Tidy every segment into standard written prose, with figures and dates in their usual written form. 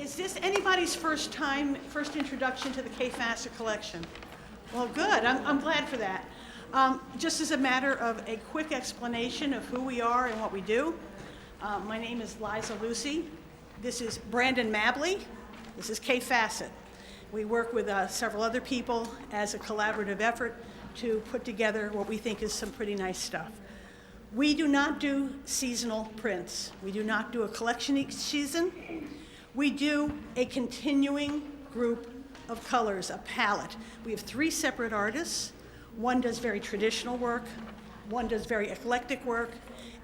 Is this anybody's first introduction to the Kaffe Fassett Collection? Well, good. I'm glad for that. Just as a matter of a quick explanation of who we are and what we do, my name is Liza Lucy. This is Brandon Mabley. This is Kaffe Fassett. We work with several other people as a collaborative effort to put together what we think is some pretty nice stuff. We do not do seasonal prints. We do not do a collection each season. We do a continuing group of colors, a palette. We have 3 separate artists. One does very traditional work, one does very eclectic work,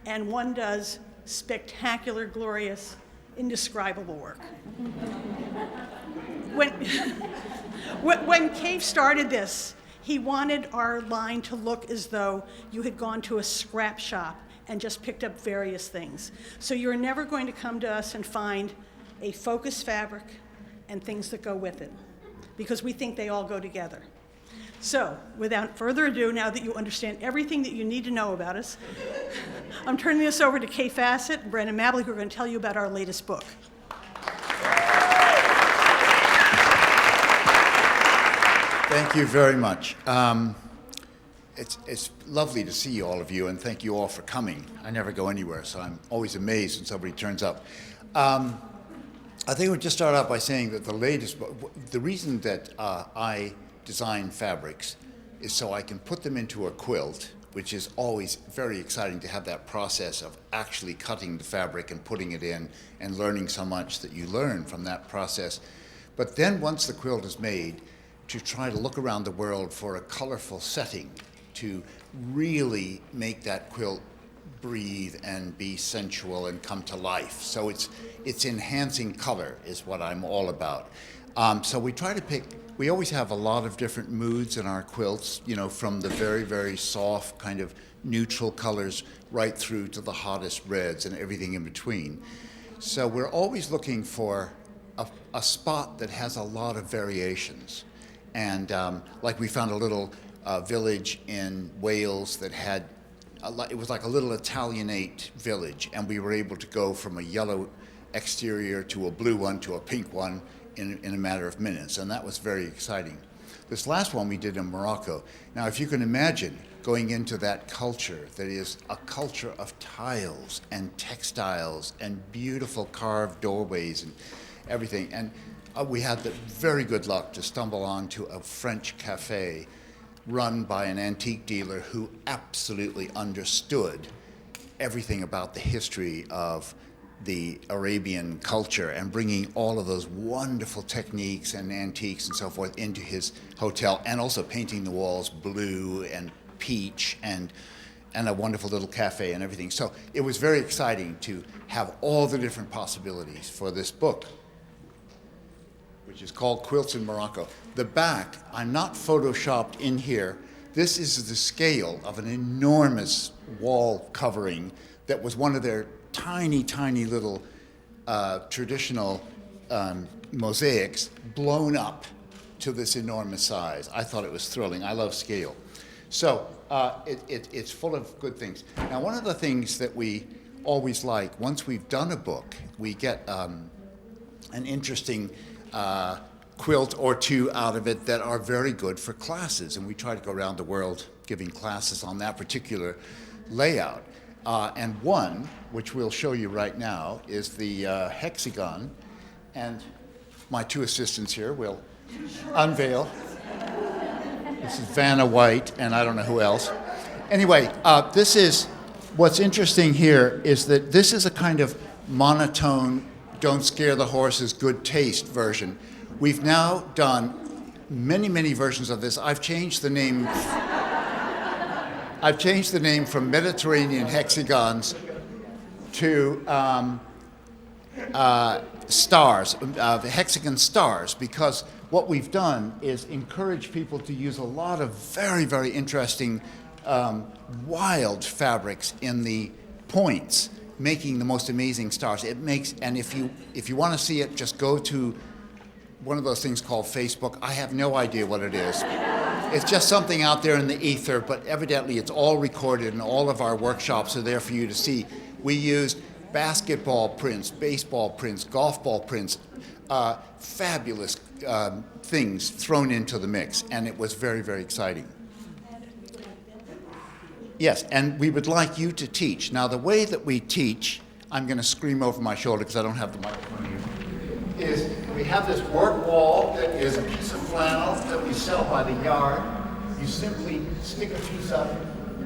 and one does spectacular, glorious, indescribable work. When Kaffe started this, he wanted our line to look as though you had gone to a scrap shop and just picked up various things. So you're never going to come to us and find a focus fabric and things that go with it, because we think they all go together. So, without further ado, now that you understand everything that you need to know about us, I'm turning this over to Kaffe Fassett and Brandon Mabley, who are going to tell you about our latest book. Thank you very much. It's lovely to see all of you, and thank you all for coming. I never go anywhere, so I'm always amazed when somebody turns up. I think we'll just start out by saying that the reason that I design fabrics is so I can put them into a quilt, which is always very exciting to have that process of actually cutting the fabric and putting it in and learning so much that you learn from that process. But then once the quilt is made, to try to look around the world for a colorful setting to really make that quilt breathe and be sensual and come to life. So it's enhancing color is what I'm all about. So we try to we always have a lot of different moods in our quilts, you know, from the very, very soft kind of neutral colors right through to the hottest reds and everything in between. So we're always looking for a spot that has a lot of variations. And like we found a little village in Wales that had, it was like a little Italianate village, and we were able to go from a yellow exterior to a blue one to a pink one in a matter of minutes, and that was very exciting. This last one we did in Morocco. Now, if you can imagine going into that culture that is a culture of tiles and textiles and beautiful carved doorways and everything, and we had the very good luck to stumble onto a French cafe run by an antique dealer who absolutely understood everything about the history of the Arabian culture and bringing all of those wonderful techniques and antiques and so forth into his hotel, and also painting the walls blue and peach and a wonderful little cafe and everything. So it was very exciting to have all the different possibilities for this book, which is called Quilts in Morocco. The back, I'm not photoshopped in here. This is the scale of an enormous wall covering that was one of their tiny, tiny little traditional mosaics blown up to this enormous size. I thought it was thrilling. I love scale. So it's full of good things. Now, one of the things that we always like, once we've done a book, we get an interesting quilt or two out of it that are very good for classes, and we try to go around the world giving classes on that particular layout. And one, which we'll show you right now, is the hexagon, and my 2 assistants here will unveil. This is Vanna White, and I don't know who else. Anyway, this is, what's interesting here is that this is a kind of monotone, don't scare the horses, good taste version. We've now done many, many versions of this. I've changed the name from Mediterranean hexagons to stars, hexagon stars, because what we've done is encourage people to use a lot of very, very interesting wild fabrics in the points, making the most amazing stars. It makes, and if you want to see it, just go to one of those things called Facebook. I have no idea what it is. It's just something out there in the ether, but evidently it's all recorded and all of our workshops are there for you to see. We used basketball prints, baseball prints, golf ball prints, fabulous things thrown into the mix, and it was very, very exciting. Yes, and we would like you to teach. Now, the way that we teach, I'm going to scream over my shoulder because I don't have the microphone here, is we have this work wall that is a piece of flannel that we sell by the yard. You simply stick a piece up,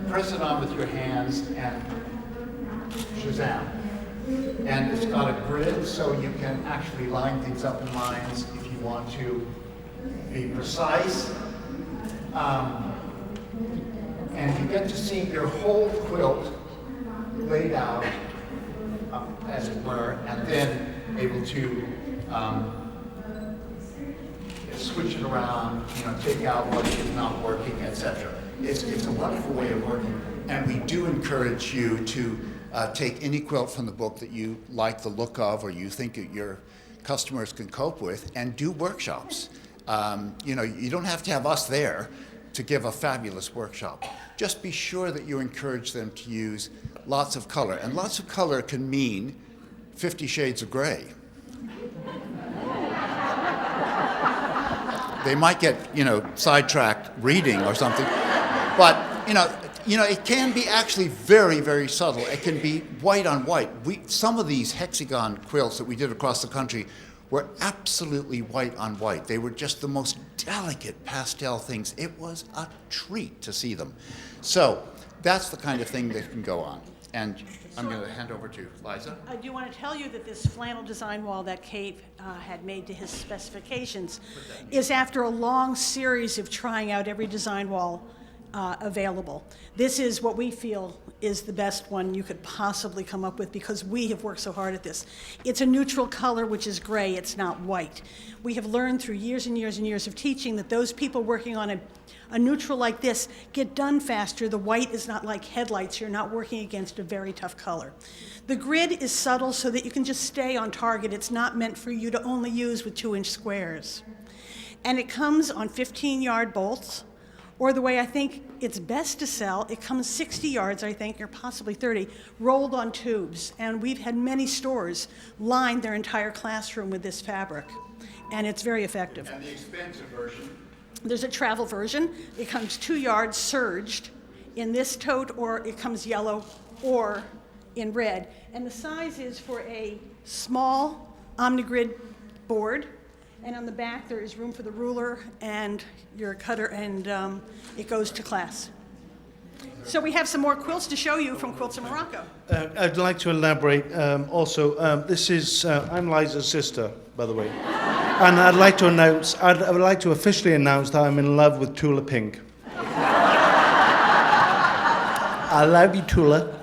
press it on with your hands, and shazam. And it's got a grid, so you can actually line things up in lines if you want to be precise. And you get to see your whole quilt laid out, as it were, and then able to switch it around, take out what is not working, etc. It's a wonderful way of working, and we do encourage you to take any quilt from the book that you like the look of or you think that your customers can cope with, and do workshops. You don't have to have us there to give a fabulous workshop. Just be sure that you encourage them to use lots of color. And lots of color can mean 50 Shades of Gray. They might get, sidetracked reading or something. But, it can be actually very, very subtle. It can be white on white. Some of these hexagon quilts that we did across the country were absolutely white on white. They were just the most delicate pastel things. It was a treat to see them. So that's the kind of thing that can go on. And I'm going to hand over to Liza. I do want to tell you that this flannel design wall that Kate had made to his specifications is after a long series of trying out every design wall available. This is what we feel is the best one you could possibly come up with because we have worked so hard at this. It's a neutral color, which is gray, it's not white. We have learned through years and years and years of teaching that those people working on a neutral like this get done faster. The white is not like headlights, you're not working against a very tough color. The grid is subtle so that you can just stay on target. It's not meant for you to only use with 2-inch squares. And it comes on 15-yard bolts, or the way I think it's best to sell, it comes 60 yards, I think, or possibly 30, rolled on tubes. And we've had many stores line their entire classroom with this fabric. And it's very effective. And the expensive version? There's a travel version. It comes 2 yards serged in this tote, or it comes yellow or in red. And the size is for a small OmniGrid board. And on the back, there is room for the ruler and your cutter, and it goes to class. So we have some more quilts to show you from Quilts in Morocco. I'd like to elaborate also. This is, I'm Liza's sister, by the way. And I'd like to announce, I would like to officially announce that I'm in love with Tula Pink. I love you, Tula.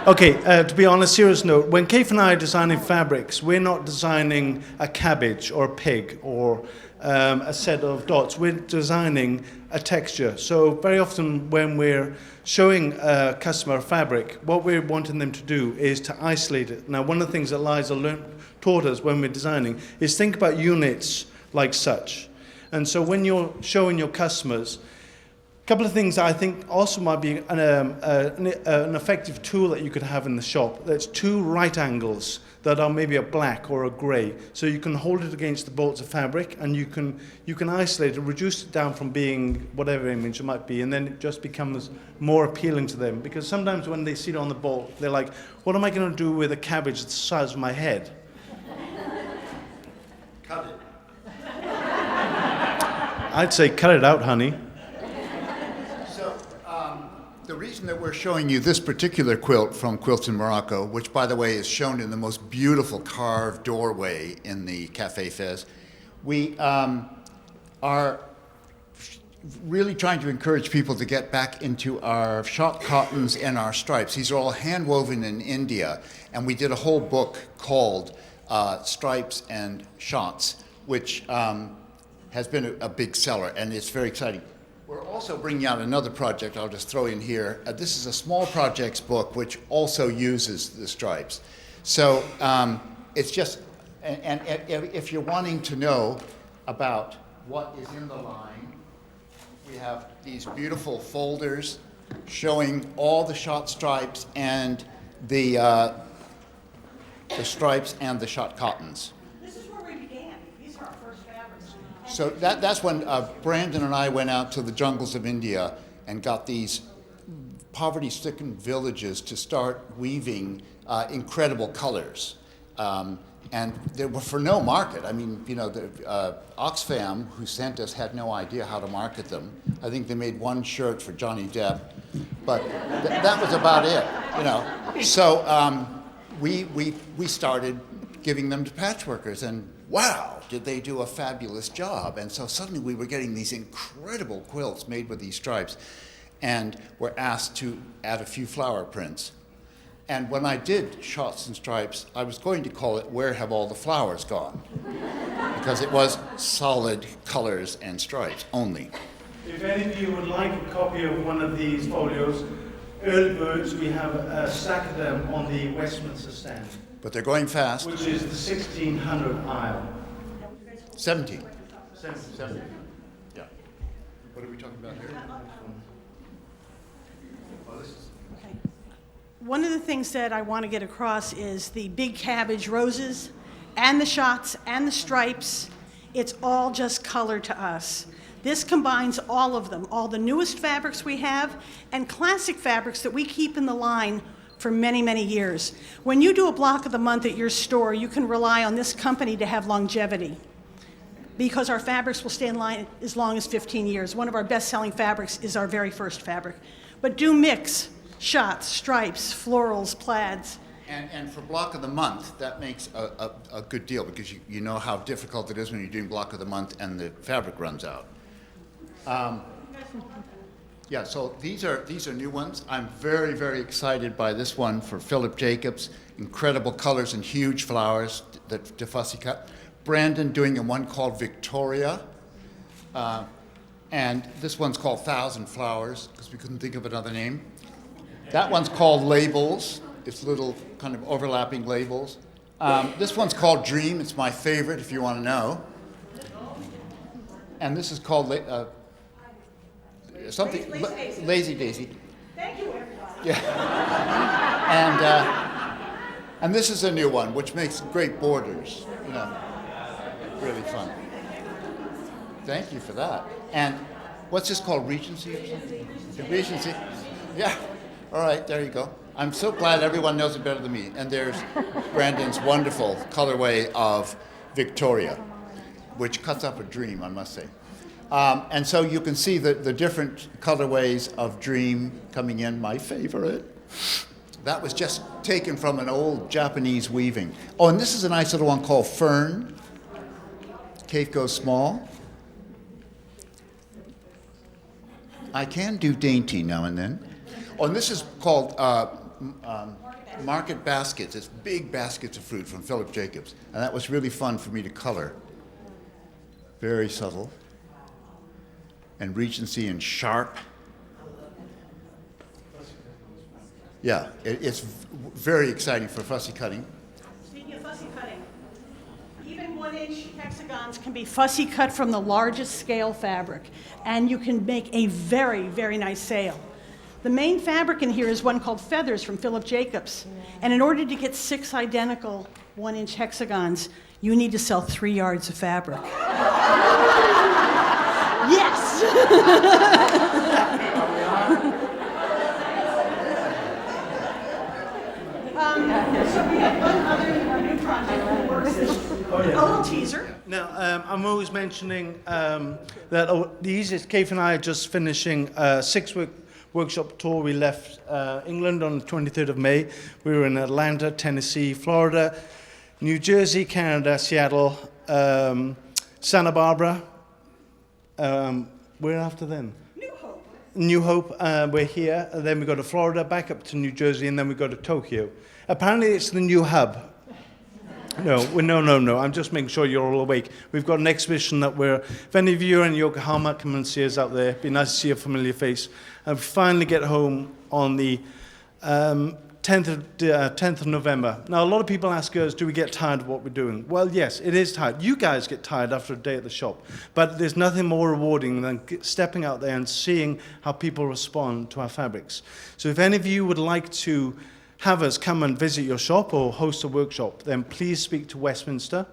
Okay, to be on a serious note, when Kaffe and I are designing fabrics, we're not designing a cabbage or a pig or a set of dots. We're designing a texture. So very often when we're showing a customer a fabric, what we're wanting them to do is to isolate it. Now, one of the things that Liza taught us when we're designing is think about units like such. And so when you're showing your customers, a couple of things I think also might be an effective tool that you could have in the shop. That's 2 right angles that are maybe a black or a grey. So you can hold it against the bolts of fabric, and you can isolate it, reduce it down from being whatever image it might be, and then it just becomes more appealing to them. Because sometimes when they see it on the bolt, they're like, what am I going to do with a cabbage the size of my head? Cut it. I'd say cut it out, honey. The reason that we're showing you this particular quilt from Quilts in Morocco, which, by the way, is shown in the most beautiful carved doorway in the Kaffe Fez, we are really trying to encourage people to get back into our shot cottons and our stripes. These are all hand-woven in India, and we did a whole book called Stripes and Shots, which has been a big seller, and it's very exciting. We're also bringing out another project I'll just throw in here. This is a small projects book which also uses the stripes. So it's just, and if you're wanting to know about what is in the line, we have these beautiful folders showing all the shot stripes and the stripes and the shot cottons. This is where we began. These are our first fabrics. So that's when Brandon and I went out to the jungles of India and got these poverty-stricken villages to start weaving incredible colors. And they were for no market. I mean, you know, the Oxfam, who sent us, had no idea how to market them. I think they made one shirt for Johnny Depp, but that was about it, you know. So we started giving them to patchworkers, and wow, did they do a fabulous job. And so suddenly we were getting these incredible quilts made with these stripes, and were asked to add a few flower prints. And when I did Shots and Stripes, I was going to call it Where Have All the Flowers Gone? Because it was solid colors and stripes only. If any of you would like a copy of one of these folios, early birds, we have a stack of them on the Westminster stand, But they're going fast. which is the 1600 aisle. 17. 17. Yeah. What are we talking about here? Oh, this is... One of the things that I want to get across is the big cabbage roses and the shots and the stripes. It's all just color to us. This combines all of them, all the newest fabrics we have and classic fabrics that we keep in the line for many, many years. When you do a block of the month at your store, you can rely on this company to have longevity, because our fabrics will stay in line as long as 15 years. One of our best-selling fabrics is our very first fabric. But do mix shots, stripes, florals, plaids. And for block of the month, that makes a good deal, because you know how difficult it is when you're doing block of the month and the fabric runs out. Yeah, so these are new ones. I'm very, very excited by this one for Philip Jacobs. Incredible colors and huge flowers that Fussy cut. Brandon doing one called Victoria. And this one's called Thousand Flowers, because we couldn't think of another name. That one's called Labels. It's little kind of overlapping labels. This one's called Dream. It's my favorite, if you want to know. And this is called something Lazy Daisy. Thank you, everybody. Yeah. And this is a new one, which makes great borders. You know, really fun. Thank you for that. And what's this called? Regency or something? Regency. Yeah. All right, there you go. I'm so glad everyone knows it better than me. And there's Brandon's wonderful colorway of Victoria, which cuts up a dream, I must say. And so you can see the different colorways of Dream coming in. My favorite. That was just taken from an old Japanese weaving. Oh, and this is a nice little one called Fern. Kaffe goes small. I can do dainty now and then. Oh, and this is called Market Baskets. It's big baskets of fruit from Philip Jacobs. And that was really fun for me to color. Very subtle. And Regency and Sharp. Yeah, it's very exciting for fussy cutting. Speaking of fussy cutting, even 1-inch hexagons can be fussy cut from the largest scale fabric, and you can make a very, very nice sail. The main fabric in here is one called Feathers from Philip Jacobs, and in order to get 6 identical 1-inch hexagons, you need to sell 3 yards of fabric. Yes! So we have one other new project that works a little teaser. Now, I'm always mentioning that the easiest, Kaffe and I are just finishing a 6-week workshop tour. We left England on the 23rd of May. We were in Atlanta, Tennessee, Florida, New Jersey, Canada, Seattle, Santa Barbara. Where after then? New Hope, we're here, and then we go to Florida, back up to New Jersey, and then we go to Tokyo. Apparently it's the new hub. No, I'm just making sure you're all awake. We've got an exhibition that if any of you are in Yokohama, come and see us out there. It'd be nice to see a familiar face. And we finally get home on the 10th of November. Now, a lot of people ask us, do we get tired of what we're doing? Well, yes, it is tired. You guys get tired after a day at the shop. But there's nothing more rewarding than stepping out there and seeing how people respond to our fabrics. So if any of you would like to have us come and visit your shop or host a workshop, then please speak to Westminster.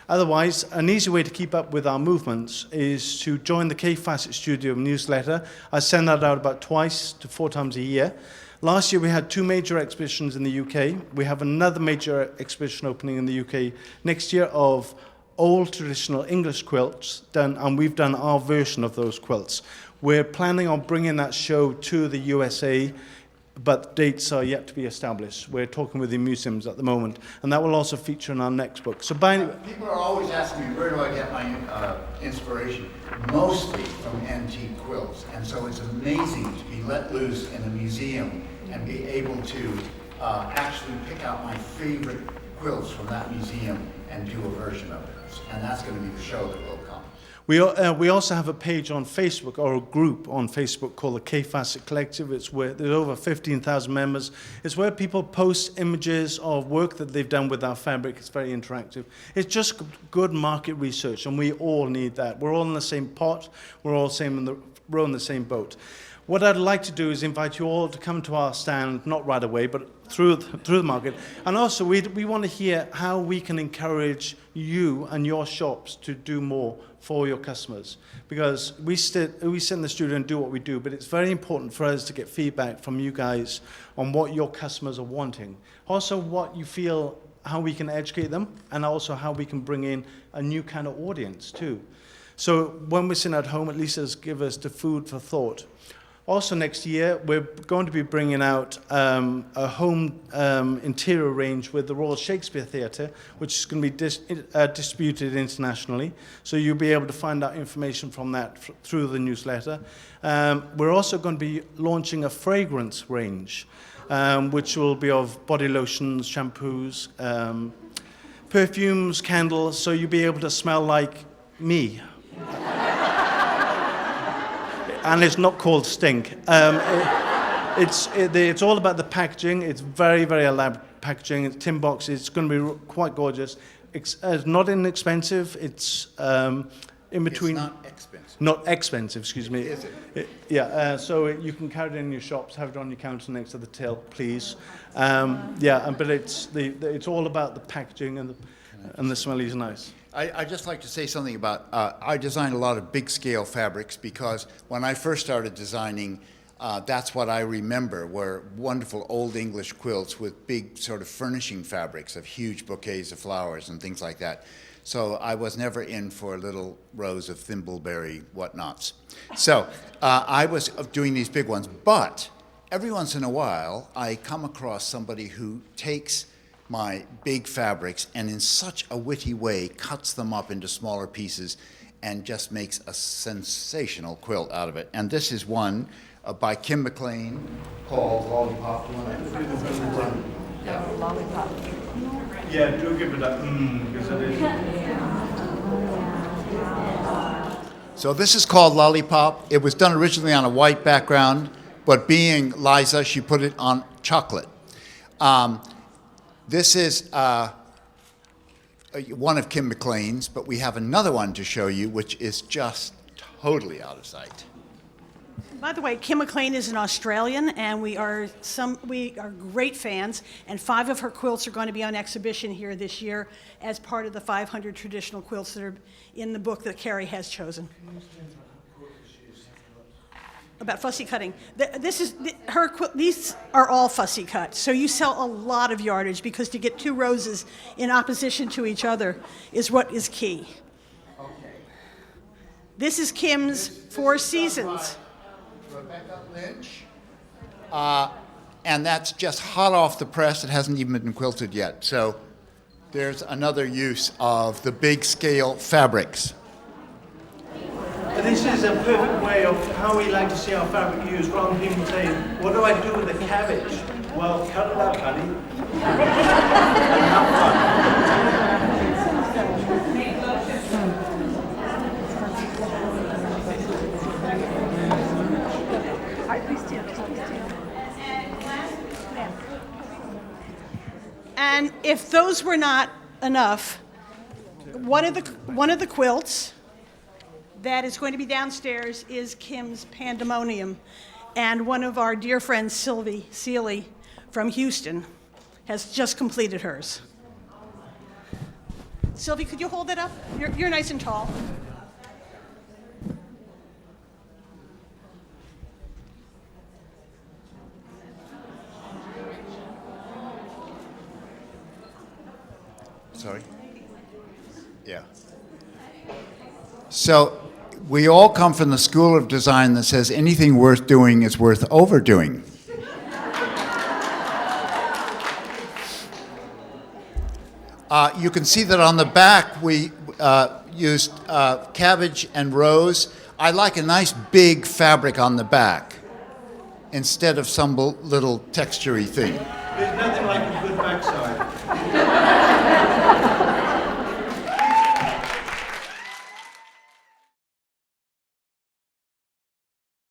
Otherwise, an easy way to keep up with our movements is to join the Kaffe Fassett Studio newsletter. I send that out about 2 to 4 times a year. Last year we had 2 major exhibitions in the UK. We have another major exhibition opening in the UK next year of old traditional English quilts done, and we've done our version of those quilts. We're planning on bringing that show to the USA, but dates are yet to be established. We're talking with the museums at the moment, and that will also feature in our next book. So People are always asking me, where do I get my inspiration? Mostly from antique quilts, and so it's amazing to be let loose in a museum and be able to actually pick out my favorite quilts from that museum and do a version of it. And that's going to be the show that will come. We also have a page on Facebook, or a group on Facebook called the Kaffe Fassett Collective. It's where there's over 15,000 members. It's where people post images of work that they've done with our fabric. It's very interactive. It's just good market research, and we all need that. We're all in the same pot. We're all rowing in the same boat. What I'd like to do is invite you all to come to our stand, not right away, but through the market. And also, we want to hear how we can encourage you and your shops to do more for your customers. Because we sit in the studio and do what we do, but it's very important for us to get feedback from you guys on what your customers are wanting. Also, what you feel, how we can educate them, and also how we can bring in a new kind of audience too. So when we're sitting at home, at least it'll give us the food for thought. Also next year, we're going to be bringing out a home interior range with the Royal Shakespeare Theatre, which is going to be distributed internationally. So you'll be able to find out information from that through the newsletter. We're also going to be launching a fragrance range, which will be of body lotions, shampoos, perfumes, candles, so you'll be able to smell like me. And it's not called stink. It's all about the packaging. It's very, very elaborate packaging. It's tin box. It's going to be quite gorgeous. It's not inexpensive. It's in between. It's not expensive. Not expensive, excuse me. Is it? So you can carry it in your shops, have it on your counter next to the till, please. But it's all about the packaging and the smell is nice. I'd just like to say something about, I design a lot of big scale fabrics because when I first started designing, that's what I remember were wonderful old English quilts with big sort of furnishing fabrics of huge bouquets of flowers and things like that. So I was never in for little rows of thimbleberry whatnots. So I was doing these big ones, but every once in a while I come across somebody who takes my big fabrics and in such a witty way cuts them up into smaller pieces and just makes a sensational quilt out of it. And this is one by Kim McLean called Lollipop. Lollipop. Yeah, do give it a because it is. So this is called Lollipop. It was done originally on a white background, but being Liza, she put it on chocolate. This is one of Kim McLean's, but we have another one to show you, which is just totally out of sight. By the way, Kim McLean is an Australian, and we are great fans, and 5 of her quilts are going to be on exhibition here this year as part of the 500 traditional quilts that are in the book that Carrie has chosen. About fussy cutting. These are all fussy cut, so you sell a lot of yardage because to get 2 roses in opposition to each other is what is key. Okay. This is Kim's Four Seasons. Rebecca Lynch. And that's just hot off the press. It hasn't even been quilted yet. So there's another use of the big scale fabrics. This is a perfect way of how we like to see our fabric used, rather than people saying, what do I do with the cabbage? Well, cut it out, honey. And have fun. And if those were not enough, one of the quilts that is going to be downstairs is Kim's Pandemonium, and one of our dear friends, Sylvie Seeley from Houston, has just completed hers. Sylvie, could you hold it up? You're nice and tall. Sorry? Yeah. So we all come from the school of design that says anything worth doing is worth overdoing. You can see that on the back we used cabbage and rose. I like a nice big fabric on the back instead of some little texture-y thing. There's